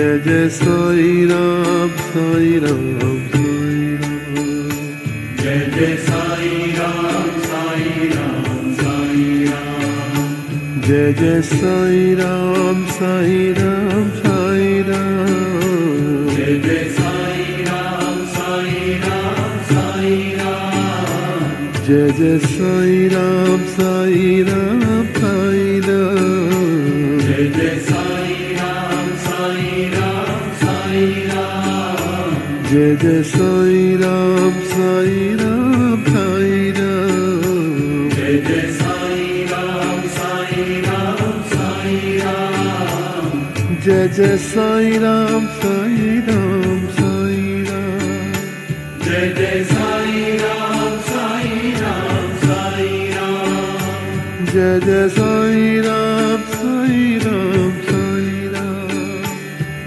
Jai Jai Sai Ram Sai Ram Sai Ram. Jai Jai Sai Ram Sai Ram Sai Ram. Jai Jai Sai Ram Sai Ram Sai Ram. Jai Jai Sai Ram Sai Ram Sai Ram. Jai Jai Sai Ram Sai Ram Sai Ram. Jai Jai Sai Ram Sai Ram Sai Ram. Jai Jai Sai Ram Sai Ram Sai Ram. Jai Jai Sai Ram Sai Ram Sai Ram. Jai Jai Sai Ram Sai Ram Sai Ram. Jai Jai Sai Ram Sai Ram Sai Ram. Jai Jai Sai Ram Sai Ram Sai Ram.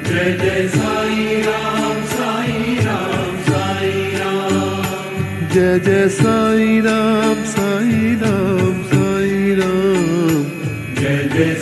Jai Jai Sai Ram Sai Ram Sai Ram. Jai Jai Sai Ram Sai Ram Sai Ram. Jai Jai